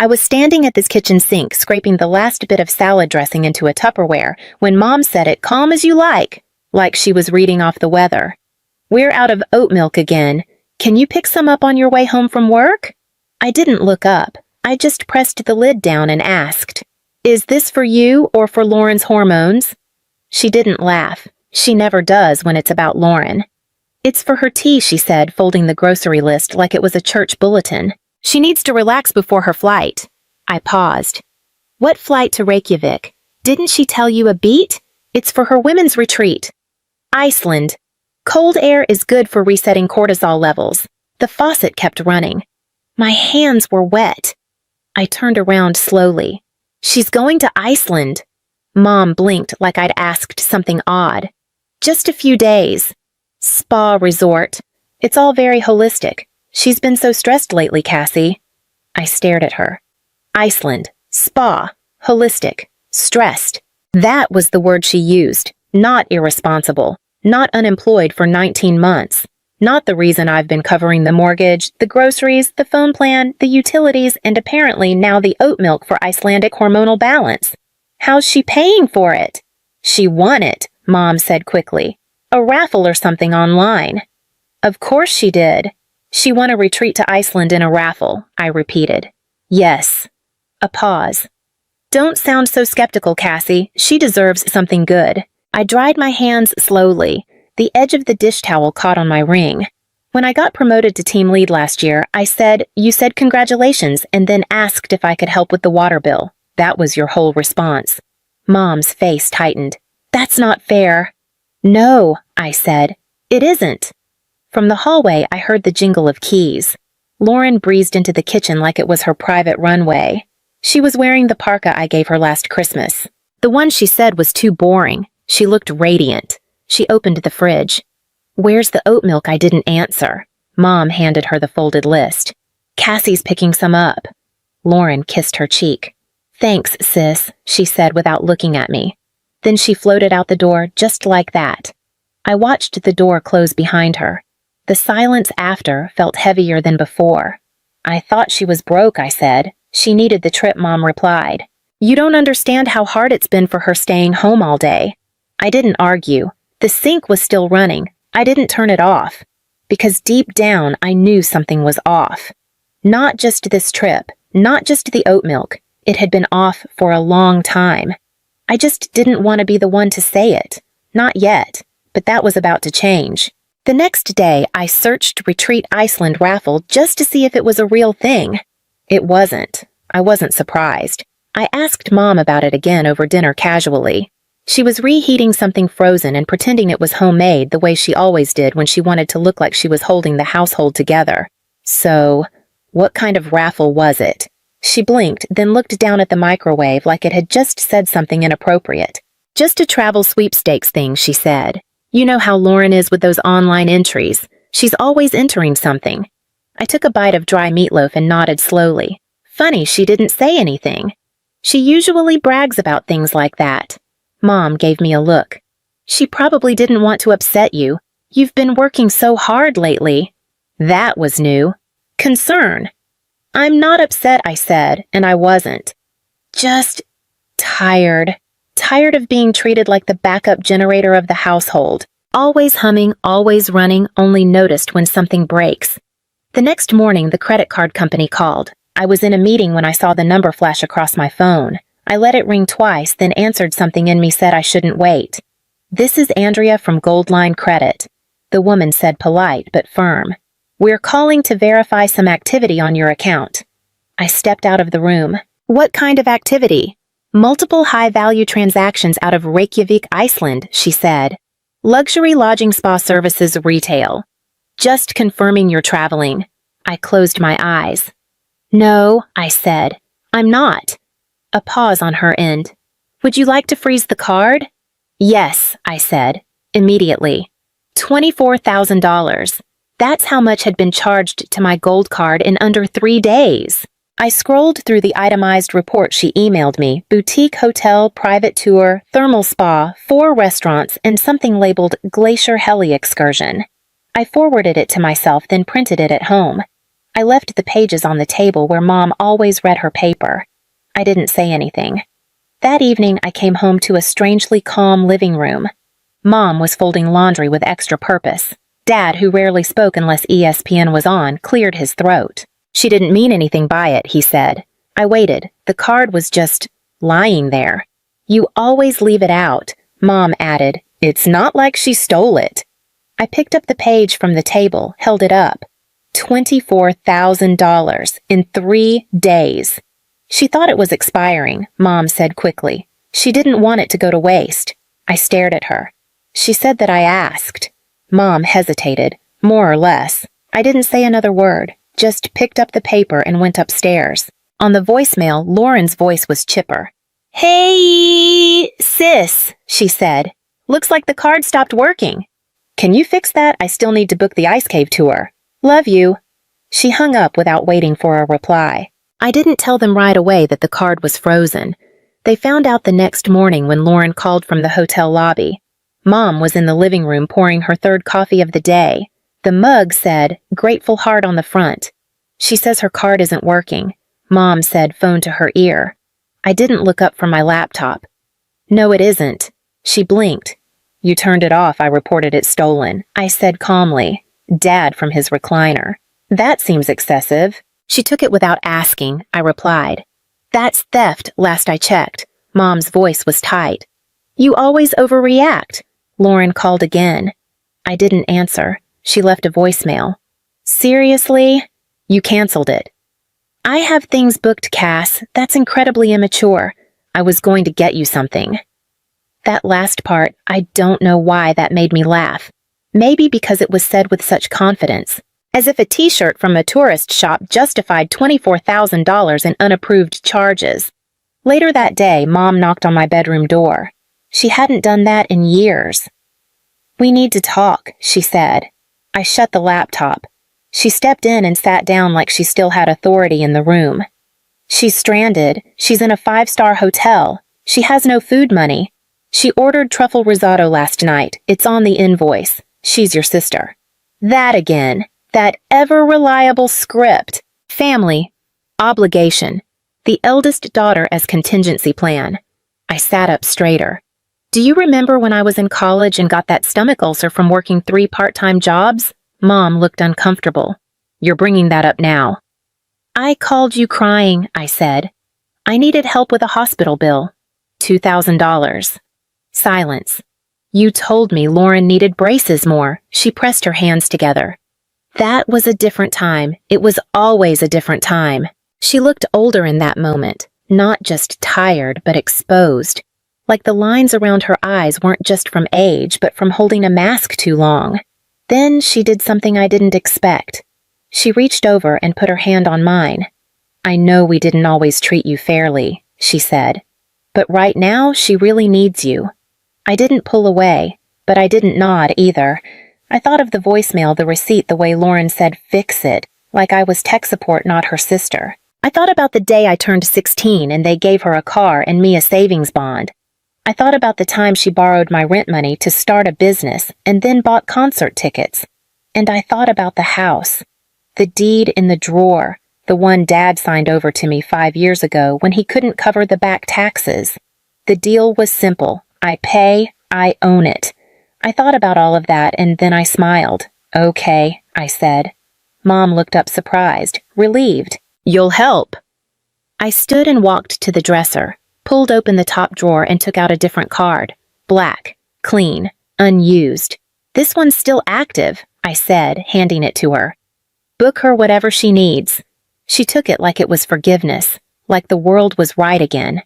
I was standing at this kitchen sink, scraping the last bit of salad dressing into a Tupperware, when Mom said it calm as you like she was reading off the weather. "We're out of oat milk again. Can you pick some up on your way home from work?" I didn't look up. I just pressed the lid down and asked, "Is this for you or for Lauren's hormones?" She didn't laugh. She never does when it's about Lauren. "It's for her tea," she said, folding the grocery list like it was a church bulletin. "She needs to relax before her flight." I paused. "What flight to Reykjavik? Didn't she tell you a beat? It's for her women's retreat." "Iceland. Cold air is good for resetting cortisol levels." The faucet kept running. My hands were wet. I turned around slowly. "She's going to Iceland." Mom blinked like I'd asked something odd. "Just a few days. Spa resort. It's all very holistic. She's been so stressed lately, Cassie." I stared at her. Iceland, spa, holistic, stressed. That was the word she used. Not irresponsible. Not unemployed for 19 months. Not the reason I've been covering the mortgage, the groceries, the phone plan, the utilities, and apparently now the oat milk for Icelandic hormonal balance. How's she paying for it? "She won it," Mom said quickly. "A raffle or something online." "Of course she did. She won a retreat to Iceland in a raffle," I repeated. "Yes." A pause. "Don't sound so skeptical, Cassie. She deserves something good." I dried my hands slowly. The edge of the dish towel caught on my ring. "When I got promoted to team lead last year, you said congratulations and then asked if I could help with the water bill. That was your whole response." Mom's face tightened. "That's not fair." "No," I said. "It isn't." From the hallway, I heard the jingle of keys. Lauren breezed into the kitchen like it was her private runway. She was wearing the parka I gave her last Christmas. The one she said was too boring. She looked radiant. She opened the fridge. "Where's the oat milk?" I didn't answer. Mom handed her the folded list. "Cassie's picking some up." Lauren kissed her cheek. "Thanks, sis," she said without looking at me. Then she floated out the door just like that. I watched the door close behind her. The silence after felt heavier than before. "I thought she was broke," I said. "She needed the trip," Mom replied. "You don't understand how hard it's been for her staying home all day." I didn't argue. The sink was still running. I didn't turn it off. Because deep down, I knew something was off. Not just this trip, not just the oat milk. It had been off for a long time. I just didn't want to be the one to say it. Not yet, but that was about to change. The next day, I searched Retreat Iceland raffle just to see if it was a real thing. It wasn't. I wasn't surprised. I asked Mom about it again over dinner casually. She was reheating something frozen and pretending it was homemade the way she always did when she wanted to look like she was holding the household together. So, what kind of raffle was it? She blinked, then looked down at the microwave like it had just said something inappropriate. "Just a travel sweepstakes thing," she said. "You know how Lauren is with those online entries. She's always entering something." I took a bite of dry meatloaf and nodded slowly. Funny she didn't say anything. She usually brags about things like that. Mom gave me a look. "She probably didn't want to upset you. You've been working so hard lately." That was new. Concern. "I'm not upset," I said, and I wasn't. Just tired. Tired of being treated like the backup generator of the household. Always humming, always running, only noticed when something breaks. The next morning, the credit card company called. I was in a meeting when I saw the number flash across my phone. I let it ring twice, then answered something in me said I shouldn't wait. "This is Andrea from Goldline Credit." The woman said polite but firm. "We're calling to verify some activity on your account." I stepped out of the room. "What kind of activity?" "Multiple high-value transactions out of Reykjavik, Iceland," she said. "Luxury lodging spa services retail." "Just confirming you're traveling." I closed my eyes. "No," I said. "I'm not." A pause on her end. "Would you like to freeze the card?" "Yes," I said, immediately. $24,000. That's how much had been charged to my gold card in under 3 days. I scrolled through the itemized report she emailed me: boutique hotel, private tour, thermal spa, 4 restaurants, and something labeled Glacier Heli Excursion. I forwarded it to myself, then printed it at home. I left the pages on the table where Mom always read her paper. I didn't say anything. That evening, I came home to a strangely calm living room. Mom was folding laundry with extra purpose. Dad, who rarely spoke unless ESPN was on, cleared his throat. She didn't mean anything by it, he said. I waited. The card was just lying there. You always leave it out, Mom added. It's not like she stole it. I picked up the page from the table, held it up. $24,000 in 3 days. She thought it was expiring, Mom said quickly. She didn't want it to go to waste. I stared at her. She said that I asked. Mom hesitated, more or less. I didn't say another word, just picked up the paper and went upstairs. On the voicemail, Lauren's voice was chipper. Hey, sis, she said. Looks like the card stopped working. Can you fix that? I still need to book the ice cave tour. Love you. She hung up without waiting for a reply. I didn't tell them right away that the card was frozen. They found out the next morning when Lauren called from the hotel lobby. Mom was in the living room pouring her third coffee of the day. The mug said, Grateful Heart on the front. She says her card isn't working. Mom said, phone to her ear. I didn't look up from my laptop. No, it isn't. She blinked. You turned it off. I reported it stolen. I said calmly. Dad from his recliner. That seems excessive. She took it without asking, I replied. That's theft, last I checked. Mom's voice was tight. You always overreact. Lauren called again. I didn't answer. She left a voicemail. Seriously? You canceled it. I have things booked, Cass. That's incredibly immature. I was going to get you something. That last part, I don't know why that made me laugh. Maybe because it was said with such confidence, as if a t-shirt from a tourist shop justified $24,000 in unapproved charges. Later that day, Mom knocked on my bedroom door. She hadn't done that in years. We need to talk, she said. I shut the laptop. She stepped in and sat down like she still had authority in the room. She's stranded. She's in a 5-star hotel. She has no food money. She ordered truffle risotto last night. It's on the invoice. She's your sister. That again. That ever-reliable script. Family. Obligation. The eldest daughter as contingency plan. I sat up straighter. Do you remember when I was in college and got that stomach ulcer from working 3 part-time jobs? Mom looked uncomfortable. You're bringing that up now. I called you crying, I said. I needed help with a hospital bill. $2,000. Silence. You told me Lauren needed braces more. She pressed her hands together. That was a different time. It was always a different time. She looked older in that moment, not just tired, but exposed. Like the lines around her eyes weren't just from age, but from holding a mask too long. Then she did something I didn't expect. She reached over and put her hand on mine. I know we didn't always treat you fairly, she said. But right now, she really needs you. I didn't pull away, but I didn't nod either. I thought of the voicemail, the receipt, the way Lauren said, fix it, like I was tech support, not her sister. I thought about the day I turned 16 and they gave her a car and me a savings bond. I thought about the time she borrowed my rent money to start a business and then bought concert tickets. And I thought about the house, the deed in the drawer, the one Dad signed over to me 5 years ago when he couldn't cover the back taxes. The deal was simple. I pay, I own it. I thought about all of that and then I smiled. Okay, I said. Mom looked up surprised, relieved. You'll help. I stood and walked to the dresser, pulled open the top drawer and took out a different card. Black, clean, unused. This one's still active, I said, handing it to her. Book her whatever she needs. She took it like it was forgiveness, like the world was right again.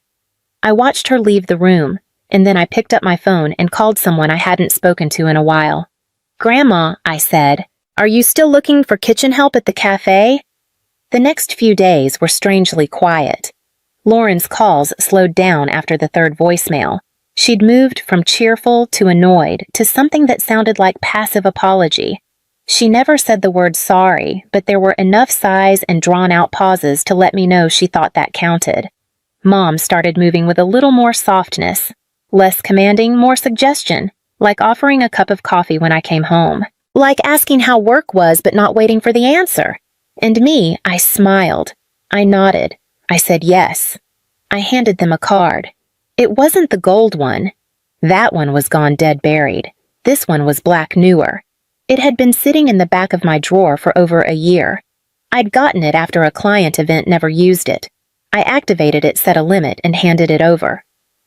I watched her leave the room, and then I picked up my phone and called someone I hadn't spoken to in a while. Grandma, I said, are you still looking for kitchen help at the cafe? The next few days were strangely quiet. Lauren's calls slowed down after the third voicemail. She'd moved from cheerful to annoyed to something that sounded like passive apology. She never said the word sorry, but there were enough sighs and drawn-out pauses to let me know she thought that counted. Mom started moving with a little more softness. Less commanding, more suggestion, like offering a cup of coffee when I came home. Like asking how work was but not waiting for the answer. And me, I smiled. I nodded. I said yes. I handed them a card. It wasn't the gold one. That one was gone dead buried. This one was black newer. It had been sitting in the back of my drawer for over a year. I'd gotten it after a client event never used it. I activated it, set a limit, and handed it over.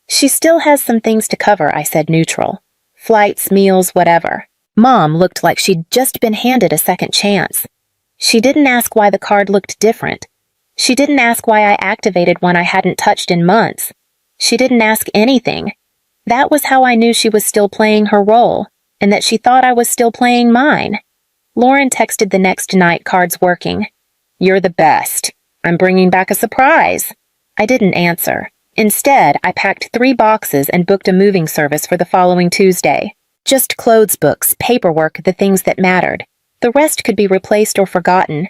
She still has some things to cover, I said neutral. Flights, meals, whatever. Mom looked like she'd just been handed a second chance. She didn't ask why the card looked different. She didn't ask why I activated one I hadn't touched in months. She didn't ask anything. That was how I knew she was still playing her role, and that she thought I was still playing mine. Lauren texted the next night, cards working. You're the best. I'm bringing back a surprise. I didn't answer. Instead, I packed 3 boxes and booked a moving service for the following Tuesday. Just clothes books, paperwork, the things that mattered. The rest could be replaced or forgotten.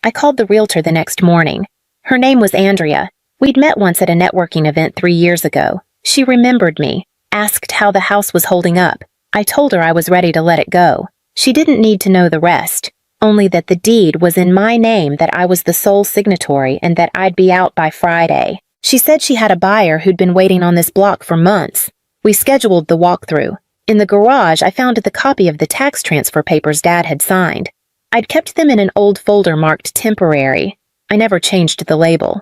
I called the realtor the next morning. Her name was Andrea. We'd met once at a networking event 3 years ago. She remembered me, asked how the house was holding up. I told her I was ready to let it go. She didn't need to know the rest, only that the deed was in my name, that I was the sole signatory, and that I'd be out by Friday. She said she had a buyer who'd been waiting on this block for months. We scheduled the walkthrough. In the garage, I found the copy of the tax transfer papers Dad had signed. I'd kept them in an old folder marked temporary. I never changed the label.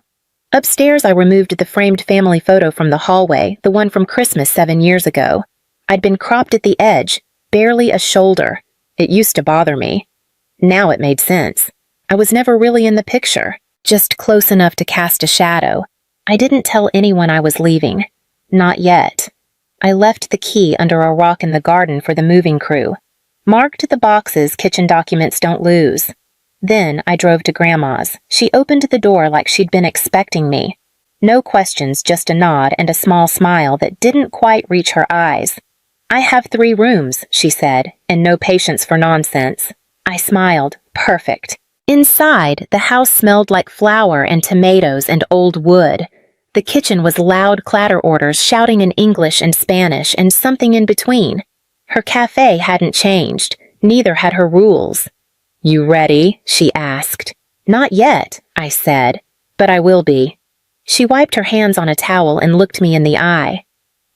Upstairs, I removed the framed family photo from the hallway, the one from Christmas 7 years ago. I'd been cropped at the edge, barely a shoulder. It used to bother me. Now it made sense. I was never really in the picture, just close enough to cast a shadow. I didn't tell anyone I was leaving. Not yet. I left the key under a rock in the garden for the moving crew. Marked the boxes kitchen documents don't lose. Then I drove to Grandma's. She opened the door like she'd been expecting me. No questions, just a nod and a small smile that didn't quite reach her eyes. I have 3 rooms, she said, and no patience for nonsense. I smiled. Perfect. Inside, the house smelled like flour and tomatoes and old wood. The kitchen was loud clatter orders shouting in English and Spanish and something in between. Her cafe hadn't changed. Neither had her rules. You ready? She asked. Not yet, I said, but I will be. She wiped her hands on a towel and looked me in the eye.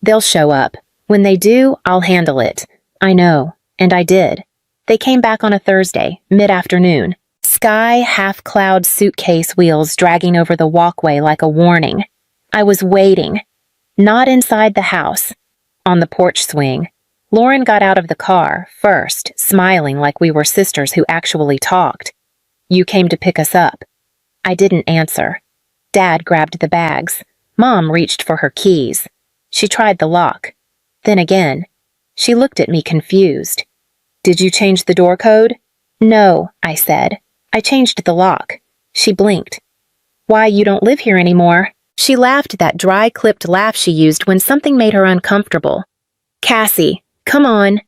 They'll show up. When they do, I'll handle it. I know, and I did. They came back on a Thursday, mid-afternoon. Sky half-cloud suitcase wheels dragging over the walkway like a warning. I was waiting. Not inside the house. On the porch swing. Lauren got out of the car, first, smiling like we were sisters who actually talked. You came to pick us up. I didn't answer. Dad grabbed the bags. Mom reached for her keys. She tried the lock. Then again. She looked at me confused. Did you change the door code? No, I said. I changed the lock. She blinked. Why, you don't live here anymore? She laughed that dry, clipped laugh she used when something made her uncomfortable. Cassie, come on.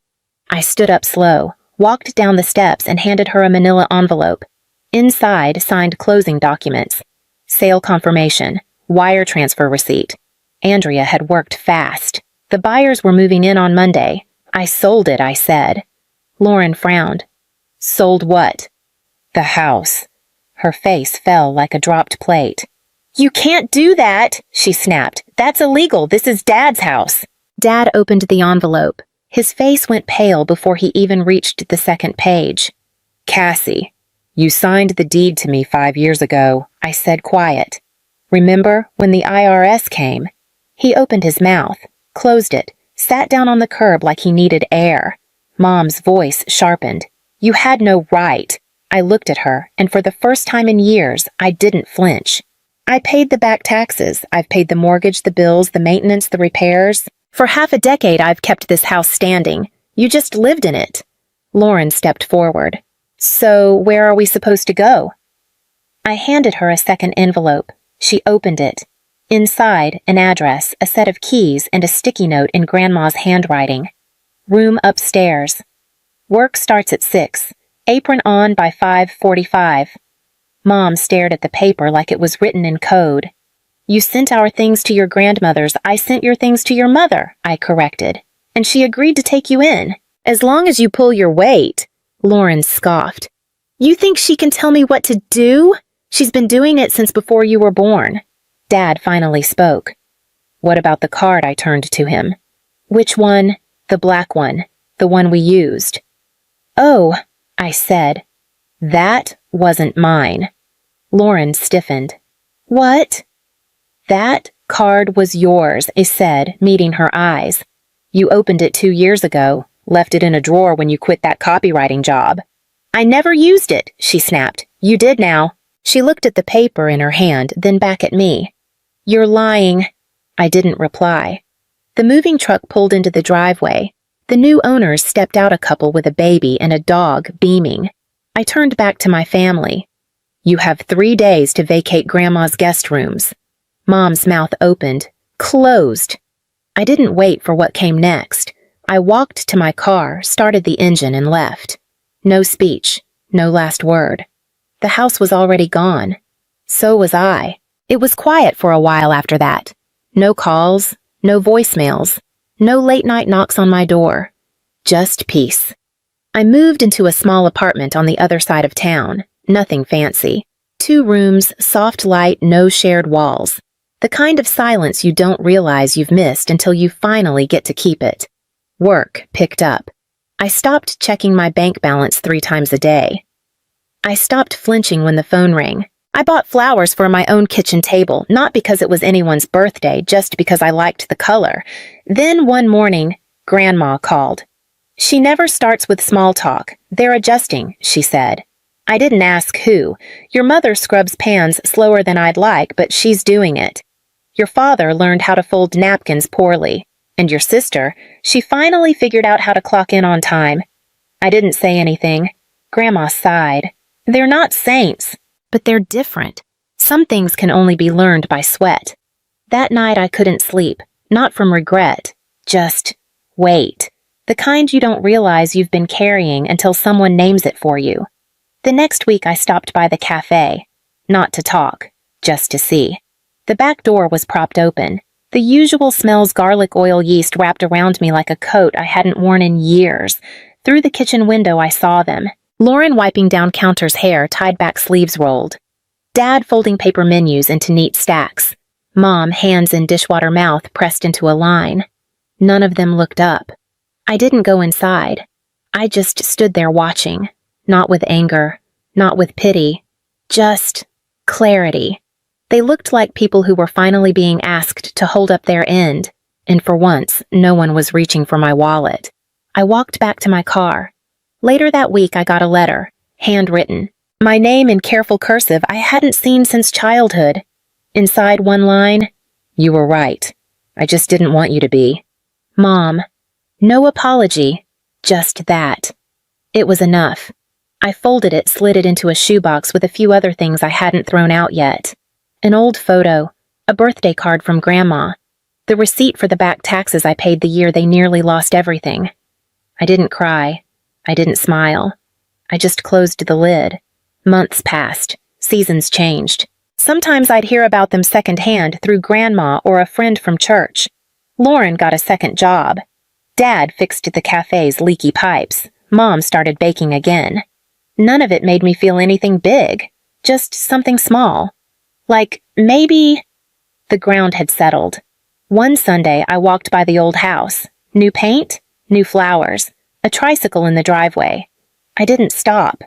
I stood up slow, walked down the steps, and handed her a manila envelope. Inside, signed closing documents. Sale confirmation. Wire transfer receipt. Andrea had worked fast. The buyers were moving in on Monday. I sold it, I said. Lauren frowned. Sold what? The house. Her face fell like a dropped plate. You can't do that, she snapped. That's illegal. This is Dad's house. Dad opened the envelope. His face went pale before he even reached the second page. Cassie, you signed the deed to me 5 years ago, I said quiet. Remember when the IRS came? He opened his mouth, closed it, sat down on the curb like he needed air. Mom's voice sharpened. You had no right. I looked at her, and for the first time in years, I didn't flinch. I paid the back taxes. I've paid the mortgage, the bills, the maintenance, the repairs. For half a decade, I've kept this house standing. You just lived in it. Lauren stepped forward. So, where are we supposed to go? I handed her a second envelope. She opened it. Inside, an address, a set of keys, and a sticky note in Grandma's handwriting. Room upstairs. Work starts at 6. Apron on by 5:45. Mom stared at the paper like it was written in code. You sent our things to your grandmother's. I sent your things to your mother, I corrected. And she agreed to take you in. As long as you pull your weight, Lauren scoffed. You think she can tell me what to do? She's been doing it since before you were born. Dad finally spoke. What about the card? I turned to him. Which one? The black one. The one we used. Oh, I said. That wasn't mine. Lauren stiffened. What? That card was yours, I said, meeting her eyes. You opened it 2 years ago, left it in a drawer when you quit that copywriting job. I never used it, she snapped. You did now. She looked at the paper in her hand, then back at me. You're lying. I didn't reply. The moving truck pulled into the driveway. The new owners stepped out, a couple with a baby and a dog, beaming. I turned back to my family. You have 3 days to vacate Grandma's guest rooms. Mom's mouth opened, closed. I didn't wait for what came next. I walked to my car, started the engine, and left. No speech, no last word. The house was already gone. So was I. It was quiet for a while after that. No calls, no voicemails, no late-night knocks on my door. Just peace. I moved into a small apartment on the other side of town. Nothing fancy. 2 rooms, soft light, no shared walls. The kind of silence you don't realize you've missed until you finally get to keep it. Work picked up. I stopped checking my bank balance 3 times a day. I stopped flinching when the phone rang. I bought flowers for my own kitchen table, not because it was anyone's birthday, just because I liked the color. Then one morning, Grandma called. She never starts with small talk. They're adjusting, she said. I didn't ask who. Your mother scrubs pans slower than I'd like, but she's doing it. Your father learned how to fold napkins poorly. And your sister, she finally figured out how to clock in on time. I didn't say anything. Grandma sighed. They're not saints, but they're different. Some things can only be learned by sweat. That night I couldn't sleep, not from regret, just weight. The kind you don't realize you've been carrying until someone names it for you. The next week I stopped by the cafe, not to talk, just to see. The back door was propped open. The usual smells, garlic oil, yeast wrapped around me like a coat I hadn't worn in years. Through the kitchen window I saw them. Lauren wiping down Counter's hair, tied back sleeves rolled. Dad folding paper menus into neat stacks. Mom, hands in dishwater mouth, pressed into a line. None of them looked up. I didn't go inside. I just stood there watching. Not with anger, not with pity. Just clarity. They looked like people who were finally being asked to hold up their end. And for once, no one was reaching for my wallet. I walked back to my car. Later that week I got a letter, handwritten. My name in careful cursive I hadn't seen since childhood. Inside one line, you were right. I just didn't want you to be. Mom. No apology, just that. It was enough. I folded it, slid it into a shoebox with a few other things I hadn't thrown out yet. An old photo, a birthday card from Grandma, the receipt for the back taxes I paid the year they nearly lost everything. I didn't cry. I didn't smile. I just closed the lid. Months passed. Seasons changed. Sometimes I'd hear about them secondhand through Grandma or a friend from church. Lauren got a second job. Dad fixed the cafe's leaky pipes. Mom started baking again. None of it made me feel anything big, just something small. Like, maybe... The ground had settled. One Sunday, I walked by the old house. New paint, new flowers, a tricycle in the driveway. I didn't stop,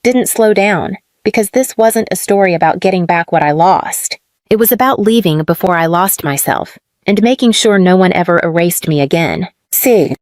didn't slow down, because this wasn't a story about getting back what I lost. It was about leaving before I lost myself, and making sure no one ever erased me again. See.